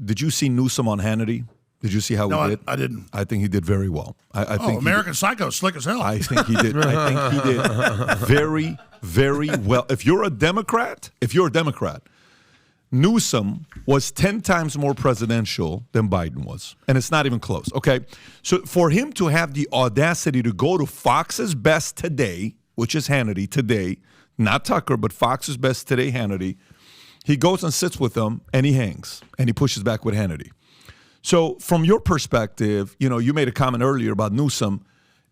did you see Newsom on Hannity? Did you see how he did? I didn't. I think he did very well. I think American Psycho, slick as hell. I think he did. I think he did very, very well. If you're a Democrat, Newsom was 10 times more presidential than Biden was, and it's not even close. Okay, so for him to have the audacity to go to Fox's Best Today, which is Hannity today, not Tucker, but Fox's Best Today, Hannity, he goes and sits with them, and he hangs, and he pushes back with Hannity. So from your perspective, you made a comment earlier about Newsom.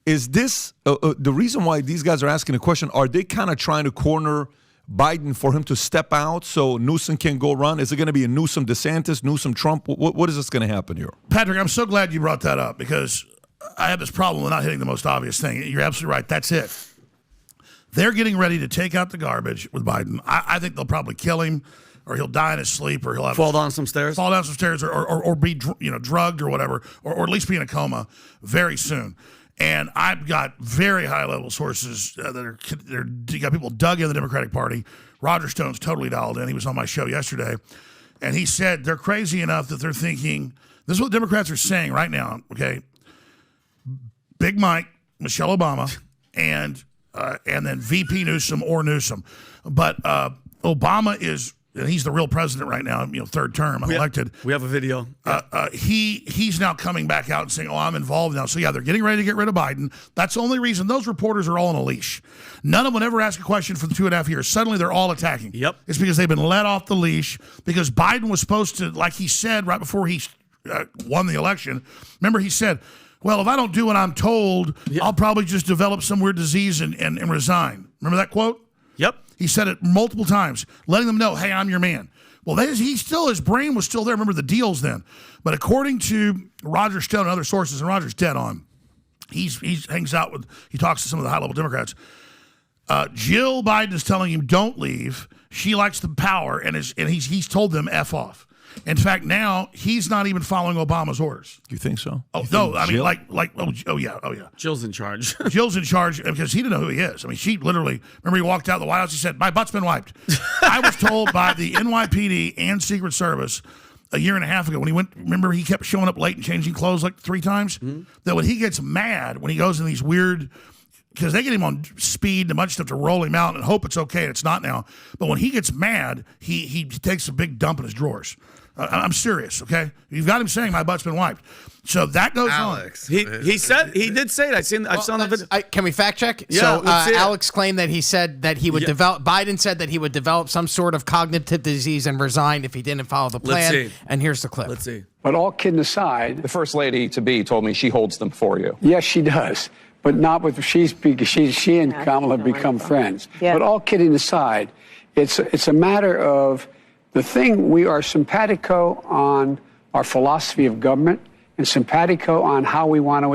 Is this the reason why these guys are asking the question? Are they kind of trying to corner Biden for him to step out so Newsom can go run? Is it going to be a Newsom DeSantis, Newsom Trump? What is this going to happen here? Patrick, I'm so glad you brought that up because I have this problem with not hitting the most obvious thing. You're absolutely right. That's it. They're getting ready to take out the garbage with Biden. I think they'll probably kill him, or he'll die in his sleep, or he'll have fall down some stairs, or be drugged or whatever, or at least be in a coma very soon. And I've got very high level sources that are got people dug in the Democratic Party. Roger Stone's totally dialed in. He was on my show yesterday, and he said they're crazy enough that they're thinking this is what Democrats are saying right now. Okay, Big Mike, Michelle Obama, and then VP Newsom or Newsom, but Obama is. And he's the real president right now, third term, elected. We have a video. He's now coming back out and saying, I'm involved now. So, yeah, they're getting ready to get rid of Biden. That's the only reason. Those reporters are all on a leash. None of them ever ask a question for the 2.5 years. Suddenly, they're all attacking. Yep. It's because they've been let off the leash because Biden was supposed to, like he said right before he won the election, remember he said, well, if I don't do what I'm told, I'll probably just develop some weird disease and resign. Remember that quote? Yep. He said it multiple times, letting them know, hey, I'm your man. Well, his brain was still there. Remember the deals then. But according to Roger Stone and other sources, and Roger's dead on, he talks to some of the high-level Democrats. Jill Biden is telling him, don't leave. She likes the power, and he's told them F off. In fact, now he's not even following Obama's orders. You think so? Oh, no, I mean, oh yeah. Jill's in charge. Jill's in charge because he didn't know who he is. I mean, she literally, remember he walked out of the White House, he said, my butt's been wiped. I was told by the NYPD and Secret Service a year and a half ago when he went, remember he kept showing up late and changing clothes like 3 times, that when he gets mad, when he goes in these weird, because they get him on speed and a bunch of stuff to roll him out and hope it's okay, and it's not now. But when he gets mad, he takes a big dump in his drawers. I'm serious, okay? You've got him saying my butt's been wiped. So that goes Alex. on. He did say it. I saw the video. Can we fact check? Yeah, so Alex claimed that he said that he would develop. Biden said that he would develop some sort of cognitive disease and resign if he didn't follow the plan. Let's see. And here's the clip. Let's see. But all kidding aside, The first lady-to-be told me she holds them for you. yes, she does. But not with she and Kamala have become friends. Yeah. But all kidding aside, it's a matter of the thing. We are simpatico on our philosophy of government and simpatico on how we want to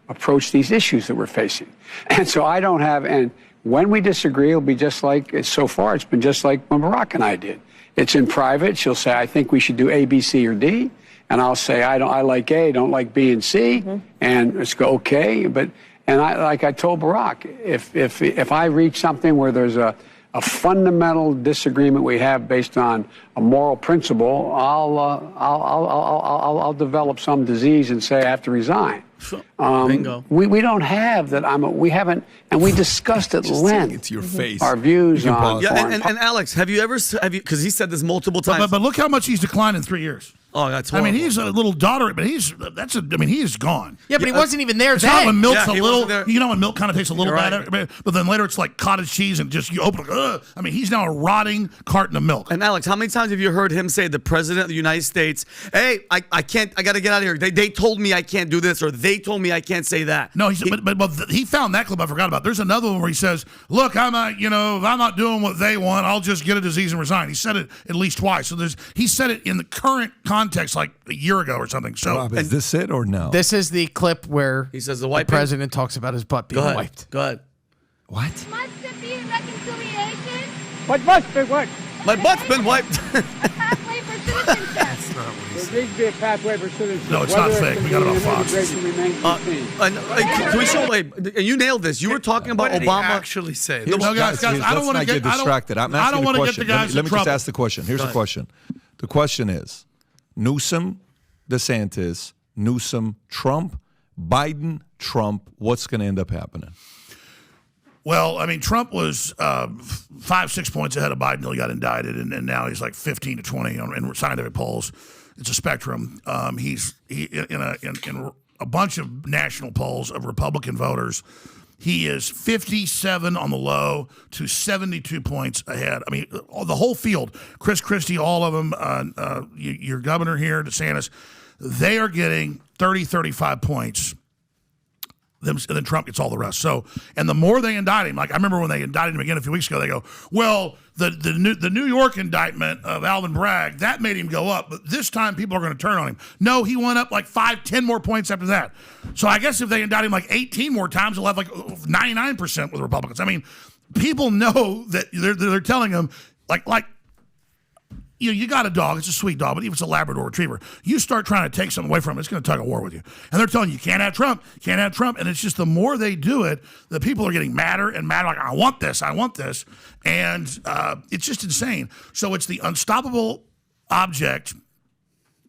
approach these issues that we're facing. And so I don't have, and when we disagree, it'll be just like, so far it's been just like when Barack and I did. It's in private. She'll say, I think we should do A, B, C, or D. And I'll say, I like A, don't like B and C. And let's go, okay. And I told Barack, if I reach something where there's a fundamental disagreement we have based on a moral principle, I'll develop some disease and say I have to resign. Bingo. We don't have that. We haven't, and we discussed at length. It's your face. Our views on. And Alex, have you because he said this multiple times. But look how much he's declined in 3 years. Oh, that's horrible. I mean, he's a little daughter, but he is gone. Yeah, but he wasn't even there It's not when then. milk's Yeah, a he little, wasn't there. you know, when milk kind of tastes a little You're bad, right. but then later it's like cottage cheese and just you open it, ugh. I mean, he's now a rotting carton of milk. And Alex, how many times have you heard him say, the president of the United States, hey, I can't, I got to get out of here. They told me I can't do this, or they told me I can't say that. No, but he found that clip I forgot about. There's another one where he says, look, I'm not, if I'm not doing what they want, I'll just get a disease and resign. He said it at least twice. So he said it in the current context like a year ago or something. So Rob, is this it or no? This is the clip where He says the the wiping. president talks about his butt being wiped. Go ahead. What? Must it be reconciliation? What must be what? My butt's been wiped. A pathway for citizenship. There needs to be a pathway for citizenship. No, it's not fake. We got it on Fox. Can we show? And you nailed this. You were talking about What did he Obama. actually say? Here's- No, guys, I don't let's want to not get distracted. I'm I asking don't the want to get question. the guys Let me in just trouble. ask the question. Here's the question. The question is, Newsom, DeSantis, Newsom, Trump, Biden, Trump. What's going to end up happening? Well, I mean, Trump was 5-6 points ahead of Biden until he got indicted, and now he's like 15 to 20 in scientific polls. It's a spectrum. He's in a bunch of national polls of Republican voters. He is 57 on the low to 72 points ahead. I mean, the whole field, Chris Christie, all of them, your governor here, DeSantis, they are getting 30, 35 points. And then Trump gets all the rest. So, and the more they indict him, like I remember when they indicted him again a few weeks ago, they go, well, the New York indictment of Alvin Bragg, that made him go up, but this time people are going to turn on him. No, he went up like 5, 10 more points after that. So I guess if they indict him like 18 more times, he'll have like 99% with Republicans. I mean, people know that they're telling him like. You got a dog, it's a sweet dog, but even if it's a Labrador Retriever, you start trying to take something away from it, it's going to tug a war with you. And they're telling you can't have Trump, and it's just the more they do it, the people are getting madder and madder, like, I want this, and it's just insane. So it's the unstoppable object.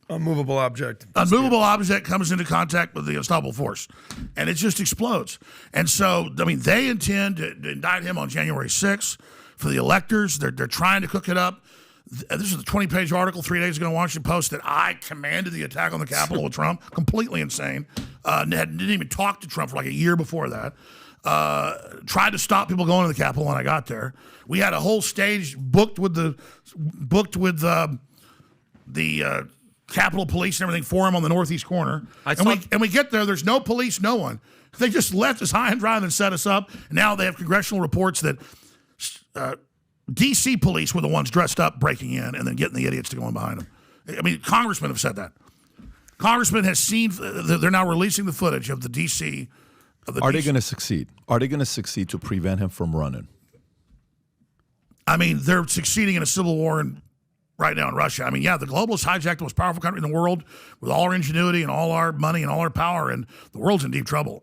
Unmovable object. Unmovable object comes into contact with the unstoppable force, and it just explodes. And so, I mean, they intend to indict him on January 6th for the electors. They're trying to cook it up. This is a 20-page article 3 days ago in Washington Post that I commanded the attack on the Capitol with Trump. Completely insane. Didn't even talk to Trump for like a year before that. Tried to stop people going to the Capitol when I got there. We had a whole stage booked with the Capitol Police and everything for him on the northeast corner. And we get there. There's no police, no one. They just left us high and dry and set us up. And now they have congressional reports that D.C. police were the ones dressed up breaking in and then getting the idiots to go in behind them. I mean, congressmen have said that. Congressman has seen, they're now releasing the footage of the D.C. Are they going to succeed? Are they going to succeed to prevent him from running? I mean, they're succeeding in a civil war right now in Russia. I mean, yeah, the globalists hijacked the most powerful country in the world with all our ingenuity and all our money and all our power, and the world's in deep trouble.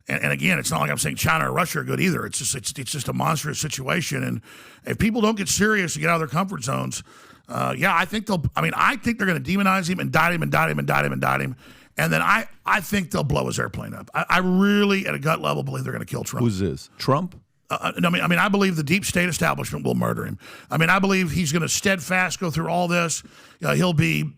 And again, it's not like I'm saying China or Russia are good either. It's just a monstrous situation. And if people don't get serious and get out of their comfort zones, I think they're going to demonize him, indict him. And then I think they'll blow his airplane up. I really, at a gut level, believe they're going to kill Trump. Who's this? Trump? I believe the deep state establishment will murder him. I mean, I believe he's going to steadfast go through all this. He'll be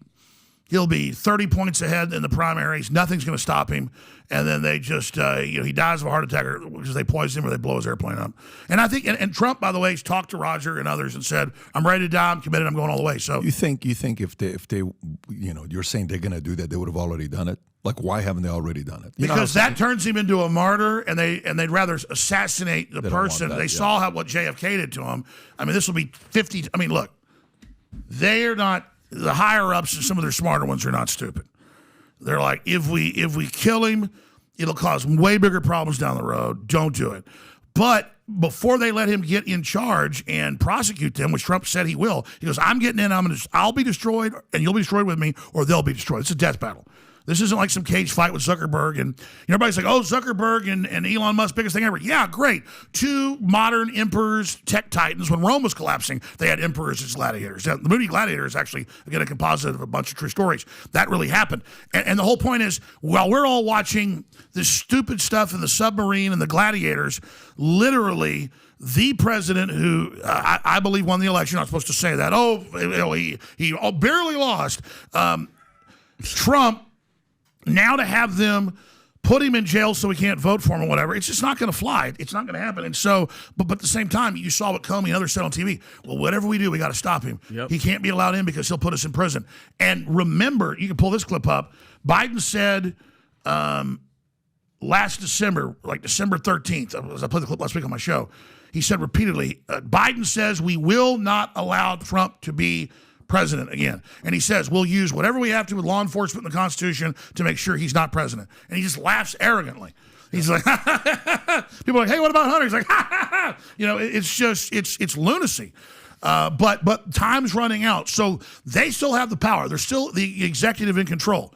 30 points ahead in the primaries. Nothing's going to stop him. And then they just, he dies of a heart attack because they poison him or they blow his airplane up. And I think, and Trump, by the way, has talked to Roger and others and said, I'm ready to die. I'm committed. I'm going all the way. So you think if they, you're saying they're going to do that, they would have already done it? Like, why haven't they already done it? Because that turns him into a martyr, and they'd rather assassinate the person. They saw what JFK did to him. I mean, this will be 50. I mean, look, they are not. The higher ups and some of their smarter ones are not stupid. They're like, if we kill him, it'll cause way bigger problems down the road. Don't do it. But before they let him get in charge and prosecute them, which Trump said he will, he goes, I'm getting in. I'll be destroyed, and you'll be destroyed with me, or they'll be destroyed. It's a death battle. This isn't like some cage fight with Zuckerberg. And everybody's like, oh, Zuckerberg and Elon Musk, biggest thing ever. Yeah, great. Two modern emperors, tech titans. When Rome was collapsing, they had emperors as gladiators. The movie Gladiator is actually, again, a composite of a bunch of true stories. That really happened. And the whole point is, while we're all watching this stupid stuff in the submarine and the gladiators, literally the president who I believe won the election, I'm not supposed to say that. He barely lost. Trump, now to have them put him in jail so he can't vote for him or whatever, it's just not going to fly. It's not going to happen. And so, but at the same time, you saw what Comey and others said on TV. Well, whatever we do, we got to stop him. Yep. He can't be allowed in because he'll put us in prison. And remember, you can pull this clip up. Biden said last December, like December 13th, as I played the clip last week on my show, he said repeatedly, Biden says we will not allow Trump to be president again. And he says, we'll use whatever we have to with law enforcement and the Constitution to make sure he's not president. And he just laughs arrogantly. He's like, people are like, hey, what about Hunter? He's like, it's just, it's lunacy. But time's running out. So they still have the power. They're still the executive in control.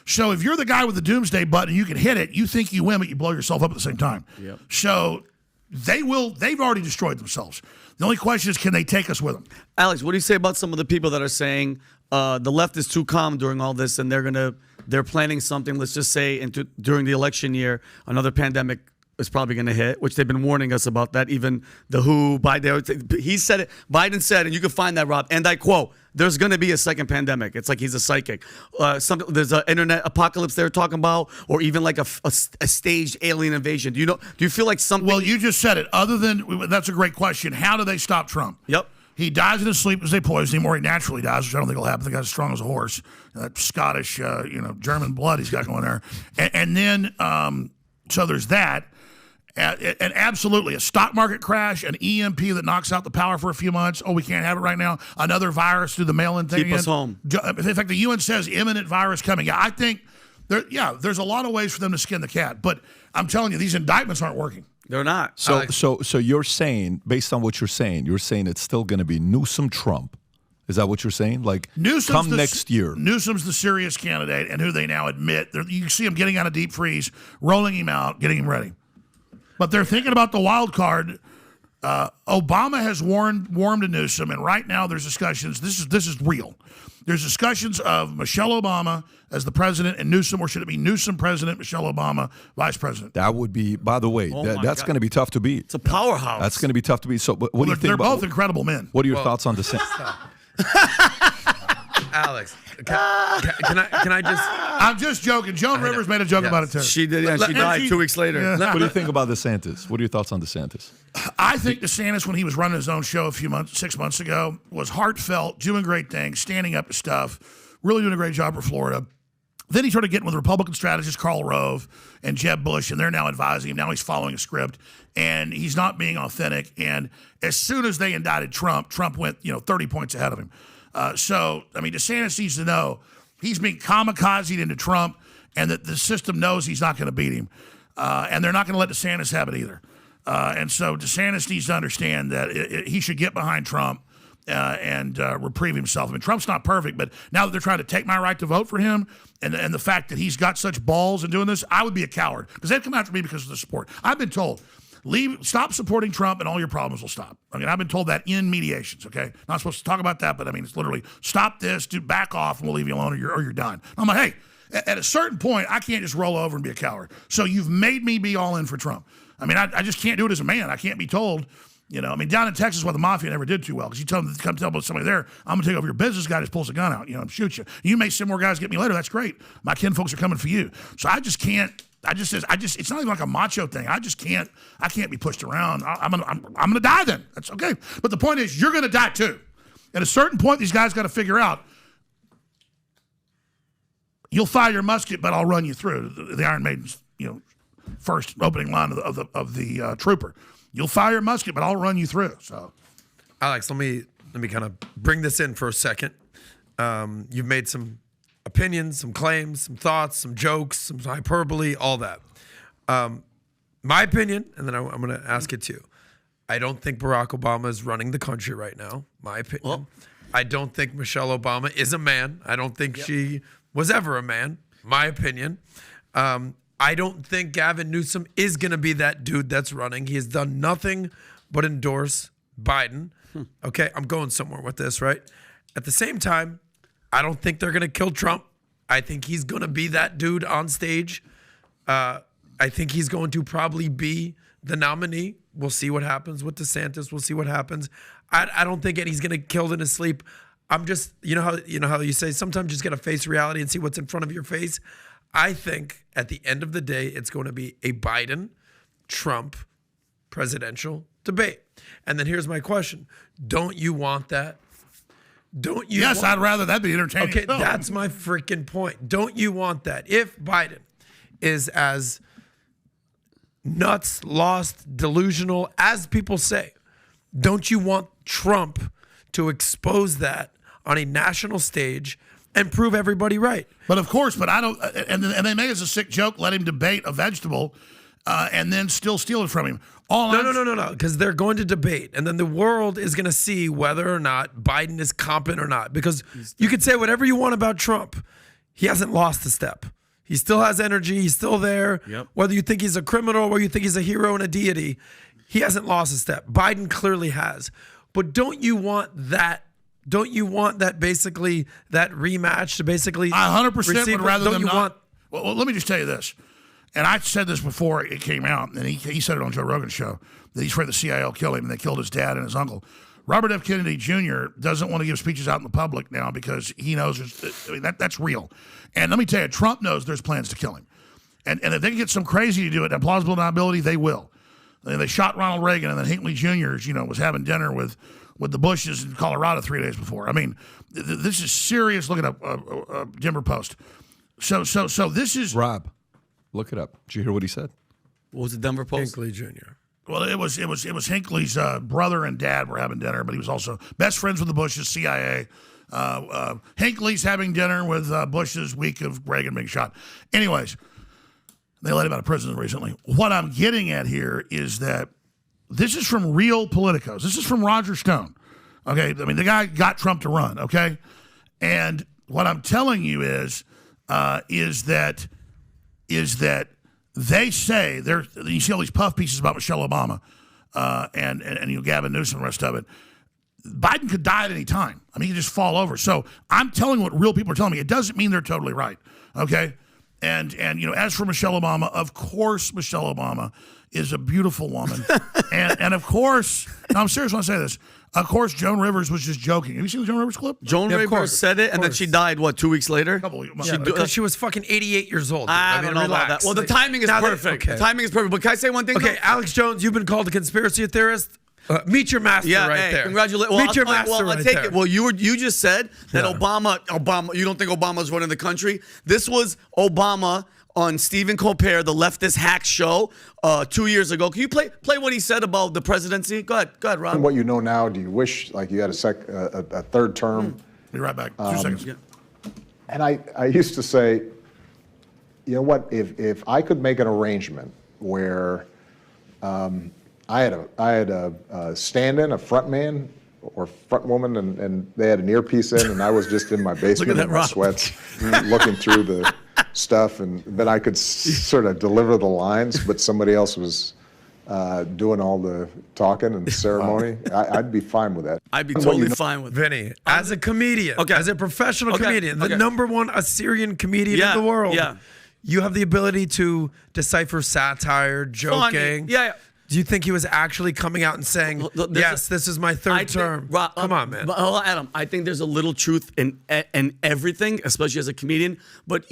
So if you're the guy with the doomsday button, you can hit it, you think you win, but you blow yourself up at the same time. Yep. So they've already destroyed themselves. The only question is, can they take us with them? Alex, what do you say about some of the people that are saying the left is too calm during all this, and they're planning something? Let's just say during the election year, another pandemic is probably going to hit, which they've been warning us about that. Even the WHO, Biden, he said it. Biden said, and you can find that, Rob. And I quote: "There's going to be a second pandemic." It's like he's a psychic. There's an internet apocalypse they're talking about, or even like a staged alien invasion. Do you feel like something? Well, you just said it. That's a great question. How do they stop Trump? Yep. He dies in his sleep as they poison him, or he naturally dies, which I don't think will happen. The guy's strong as a horse. That Scottish, German blood he's got going there. And then, so there's that. And absolutely, a stock market crash, an EMP that knocks out the power for a few months. Oh, we can't have it right now. Another virus through the mail-in thing. Keep us home. In fact, the UN says imminent virus coming. Yeah, I think, there's a lot of ways for them to skin the cat. But I'm telling you, these indictments aren't working. They're not. So you're saying, based on what you're saying it's still going to be Newsom Trump. Is that what you're saying? Like, come next year. Newsom's the serious candidate, and who they now admit. You see him getting out of deep freeze, rolling him out, getting him ready. But they're thinking about the wild card. Obama has warmed to Newsom, and right now there's discussions. This is real. There's discussions of Michelle Obama as the president and Newsom, or should it be Newsom president, Michelle Obama vice president? That would be, by the way, that's going to be tough to beat. It's a powerhouse. That's going to be tough to beat. So, what do you think? They're both incredible men. What are your thoughts on DeSantis? Alex, can I just? I'm just joking. Joan Rivers made a joke about it too. She did, and she died 2 weeks later. Yeah. What do you think about DeSantis? What are your thoughts on DeSantis? I think DeSantis, when he was running his own show 6 months ago, was heartfelt, doing great things, standing up to stuff, really doing a great job for Florida. Then he started getting with Republican strategist Karl Rove and Jeb Bush, and they're now advising him. Now he's following a script, and he's not being authentic. And as soon as they indicted Trump went 30 points ahead of him. DeSantis needs to know he's being kamikazed into Trump, and that the system knows he's not going to beat him. And they're not going to let DeSantis have it either. And so DeSantis needs to understand that he should get behind Trump and reprieve himself. I mean, Trump's not perfect, but now that they're trying to take my right to vote for him, and the fact that he's got such balls in doing this, I would be a coward, because they'd come after me because of the support. I've been told, stop supporting Trump and all your problems will stop. I mean, I've been told that in mediations, okay? Not supposed to talk about that, but I mean, it's literally, stop this, back off, and we'll leave you alone, or you're done. I'm like, hey, at a certain point, I can't just roll over and be a coward. So you've made me be all in for Trump. I mean, I just can't do it as a man. I can't be told, down in Texas where the mafia never did too well, because you tell them to come tell somebody there, I'm going to take over your business, guy just pulls a gun out, and shoot you. You may send more guys get me later, that's great. My kin folks are coming for you. So I just can't, it's not even like a macho thing. I can't be pushed around. I'm going to die then. That's okay. But the point is, you're going to die too. At a certain point, these guys got to figure out, you'll fire your musket, but I'll run you through. The Iron Maiden's, first opening line of the trooper. You'll fire your musket, but I'll run you through. So, Alex, let me kind of bring this in for a second. You've made some opinions, some claims, some thoughts, some jokes, some hyperbole, all that. My opinion, and then I'm going to ask it too. I don't think Barack Obama is running the country right now. My opinion. Well, I don't think Michelle Obama is a man. I don't think she was ever a man. My opinion. I don't think Gavin Newsom is going to be that dude that's running. He has done nothing but endorse Biden. Okay, I'm going somewhere with this, right? At the same time, I don't think they're going to kill Trump. I think he's going to be that dude on stage. I think he's going to probably be the nominee. We'll see what happens with DeSantis. We'll see what happens. I don't think he's going to kill in his sleep. I'm just, how you say sometimes you just got to face reality and see what's in front of your face. I think at the end of the day, it's going to be a Biden-Trump presidential debate. And then here's my question. Don't you want that? Don't you? Yes, I'd rather that be entertaining. Okay, that's my freaking point. Don't you want that? If Biden is as nuts, lost, delusional as people say, don't you want Trump to expose that on a national stage and prove everybody right? But of course, I don't. And they may, as a sick joke, let him debate a vegetable, and then still steal it from him. No, because they're going to debate, and then the world is going to see whether or not Biden is competent or not. Because you could say whatever you want about Trump, he hasn't lost a step. He still has energy. He's still there. Yep. Whether you think he's a criminal, whether you think he's a hero and a deity, he hasn't lost a step. Biden clearly has. But don't you want that? Don't you want that basically, that rematch to basically I 100% would rather don't them you not. want? Well, let me just tell you this. And I said this before it came out, and he said it on Joe Rogan's show, that he's afraid the CIA will kill him, and they killed his dad and his uncle. Robert F. Kennedy Jr. doesn't want to give speeches out in the public now because he knows that's real. And let me tell you, Trump knows there's plans to kill him. And if they can get some crazy to do it, and plausible deniability, they will. And they shot Ronald Reagan, and then Hinckley Jr. Was having dinner with the Bushes in Colorado 3 days before. I mean, this is serious. Look it up, Denver Post. So this is Rob, look it up. Did you hear what he said? What was it, Denver Post? Hinckley Jr. Well, it was Hinckley's brother and dad were having dinner, but he was also best friends with the Bushes, CIA. Hinckley's having dinner with Bush's week of Reagan being shot. Anyways, they let him out of prison recently. What I'm getting at here is that this is from real politicos. This is from Roger Stone. Okay, I mean the guy got Trump to run. Okay, and what I'm telling you is that they say you see all these puff pieces about Michelle Obama and Gavin Newsom and the rest of it. Biden could die at any time. I mean, he could just fall over. So I'm telling what real people are telling me. It doesn't mean they're totally right. Okay. And as for Michelle Obama, of course Michelle Obama is a beautiful woman. and of course, no, I'm serious when I say this. Of course, Joan Rivers was just joking. Have you seen the Joan Rivers clip? Joan Rivers said it, and then she died, 2 weeks later? A couple of months. Yeah, because she was fucking 88 years old. Dude. I don't know about that. Well, the timing is perfect. Okay. The timing is perfect. But can I say one thing? Okay, Alex Jones, you've been called a conspiracy theorist. Meet your master right there. Congratulations. Meet your master I'll right take there. it. Well, you just said that Obama, you don't think Obama's running the country? This was Obama on Stephen Colbert, the leftist hack show, 2 years ago. Can you play what he said about the presidency? Go ahead, Rob. And what you know now, do you wish like you had a third term? Be right back. 2 seconds. Yeah. And I used to say, you know what, if I could make an arrangement where I had a stand-in, a front man or front woman, and they had an earpiece in, and I was just in my basement in my sweats looking through the stuff, and then I could sort of deliver the lines, but somebody else was doing all the talking and ceremony. I'd be fine with that. I'd be totally fine with that. Vinny, as a comedian, as a professional comedian, the number one Assyrian comedian in the world, you have the ability to decipher satire, joking. Yeah. Do you think he was actually coming out and saying, yes, this is my third term? Come on, man. Adam, I think there's a little truth in everything, especially as a comedian. But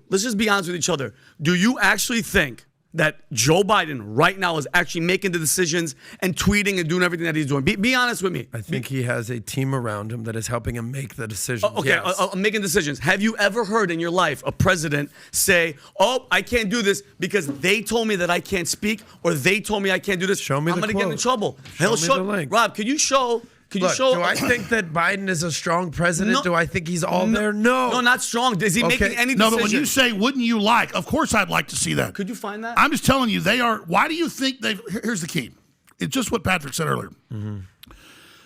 let's just be honest with each other. Do you actually think that Joe Biden right now is actually making the decisions and tweeting and doing everything that he's doing? Be honest with me. I think he has a team around him that is helping him make the decisions. Okay, making decisions. Have you ever heard in your life a president say, "Oh, I can't do this because they told me that I can't speak, or they told me I can't do this"? Show me I'm the going to get in quote. trouble. Show me the link. Rob, could you show? Look, do I think that Biden is a strong president? No. Do I think he's all there? No. No, not strong. Is he making any decisions? No, but when you say, wouldn't you like? Of course I'd like to see that. Could you find that? I'm just telling you, they are. Why do you think they've. Here's the key. It's just what Patrick said earlier. Mm-hmm.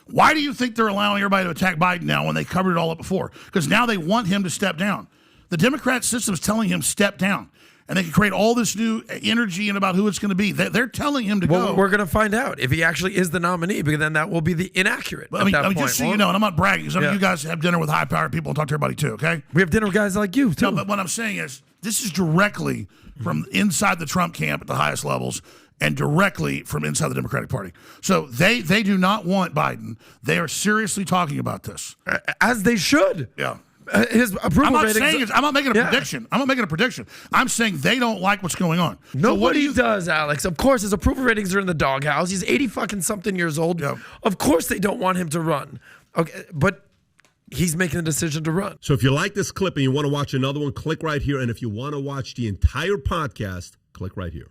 Why do you think they're allowing everybody to attack Biden now when they covered it all up before? Because now they want him to step down. The Democrat system is telling him step down. And they can create all this new energy and about who it's going to be. They're telling him to go. We're going to find out if he actually is the nominee, because then that will be the inaccurate. I mean, just so you know, and I'm not bragging, because you guys have dinner with high-powered people and talk to everybody too, okay? We have dinner with guys like you, too. No, but what I'm saying is, this is directly from inside the Trump camp at the highest levels and directly from inside the Democratic Party. So they do not want Biden. They are seriously talking about this. As they should. Yeah. His approval I'm not ratings. saying I'm not making a prediction. I'm not making a prediction. I'm saying they don't like what's going on. Nobody does, Alex. Of course, his approval ratings are in the doghouse. He's 80 fucking something years old. Yeah. Of course, they don't want him to run. Okay, but he's making the decision to run. So if you like this clip and you want to watch another one, click right here. And if you want to watch the entire podcast, click right here.